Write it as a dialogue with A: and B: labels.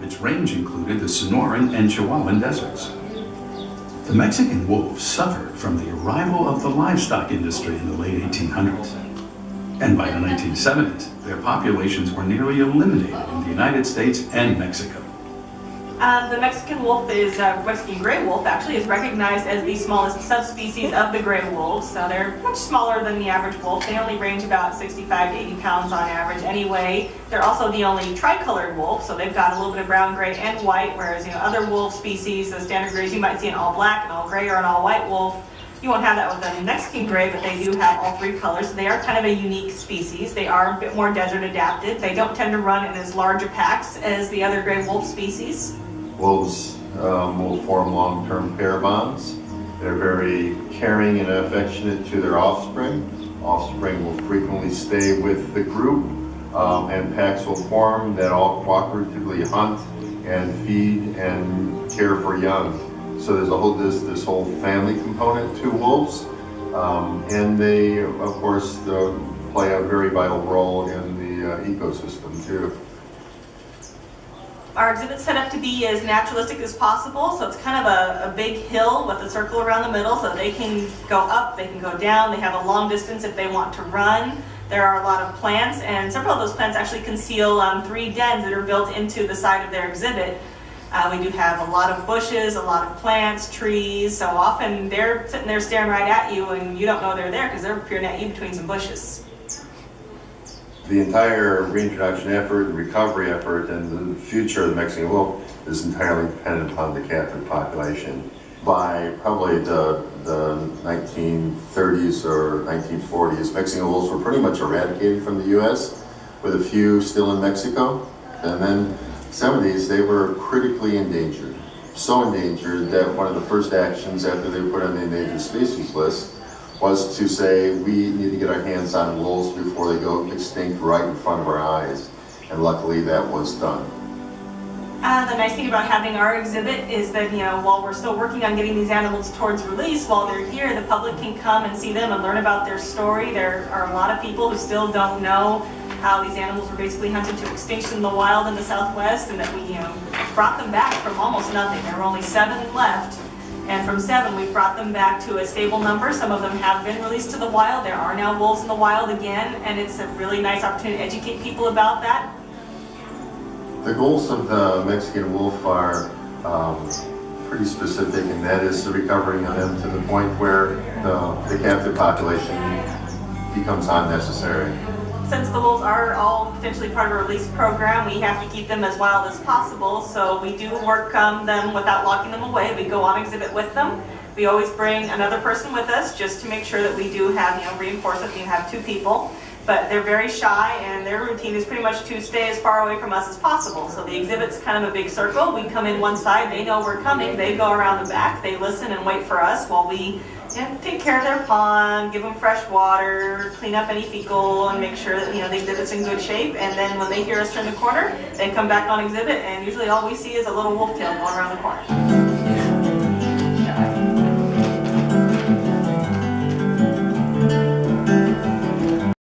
A: its range included the Sonoran and Chihuahuan deserts. The Mexican wolf suffered from the arrival of the livestock industry in the late 1800s. And by the 1970s, their populations were nearly eliminated in the United States and Mexico.
B: The Mexican wolf Mexican gray wolf actually is recognized as the smallest subspecies of the gray wolves. So they're much smaller than the average wolf. They only range about 65 to 80 pounds on average anyway. They're also the only tricolored wolf, so they've got a little bit of brown, gray, and white, whereas other wolf species, the standard grays, you might see an all black, an all gray, or an all white wolf. You won't have that with the Mexican gray, but they do have all three colors. So they are kind of a unique species. They are a bit more desert adapted. They don't tend to run in as large packs as the other gray wolf species.
C: Wolves will form long-term pair bonds. They're very caring and affectionate to their offspring. Offspring will frequently stay with the group, and packs will form that all cooperatively hunt and feed and care for young. So there's this whole family component to wolves, and they, of course, play a very vital role in the ecosystem too.
B: Our exhibit's set up to be as naturalistic as possible, so it's kind of a big hill with a circle around the middle, so they can go up, they can go down, they have a long distance if they want to run. There are a lot of plants, and several of those plants actually conceal 3 dens that are built into the side of their exhibit. We do have a lot of bushes, a lot of plants, trees, so often they're sitting there staring right at you and you don't know they're there because they're peering at you between some bushes.
C: The entire reintroduction effort, the recovery effort, and the future of the Mexican wolf is entirely dependent upon the captive population. By probably the 1930s or 1940s, Mexican wolves were pretty much eradicated from the U.S., with a few still in Mexico. And then 70s, they were critically endangered. So endangered that one of the first actions after they were put on the endangered species list was to say we need to get our hands on wolves before they go extinct right in front of our eyes. And luckily that was done.
B: The nice thing about having our exhibit is that, while we're still working on getting these animals towards release, while they're here, the public can come and see them and learn about their story. There are a lot of people who still don't know how these animals were basically hunted to extinction in the wild in the Southwest, and that we brought them back from almost nothing. There were only 7 left. And from 7, we've brought them back to a stable number. Some of them have been released to the wild. There are now wolves in the wild again, and it's a really nice opportunity to educate people about that.
C: The goals of the Mexican wolf are pretty specific, and that is the recovering of them to the point where the captive population becomes unnecessary.
B: Since the wolves are all potentially part of a release program, we have to keep them as wild as possible, so we do work them without locking them away. We go on exhibit with them. We always bring another person with us just to make sure that we do have, reinforce that we have 2 people. But they're very shy, and their routine is pretty much to stay as far away from us as possible. So the exhibit's kind of a big circle. We come in one side, they know we're coming, they go around the back, they listen and wait for us while we take care of their pond, give them fresh water, clean up any fecal, and make sure that the exhibit's in good shape. And then when they hear us turn the corner, they come back on exhibit, and usually all we see is a little wolf tail going around the corner.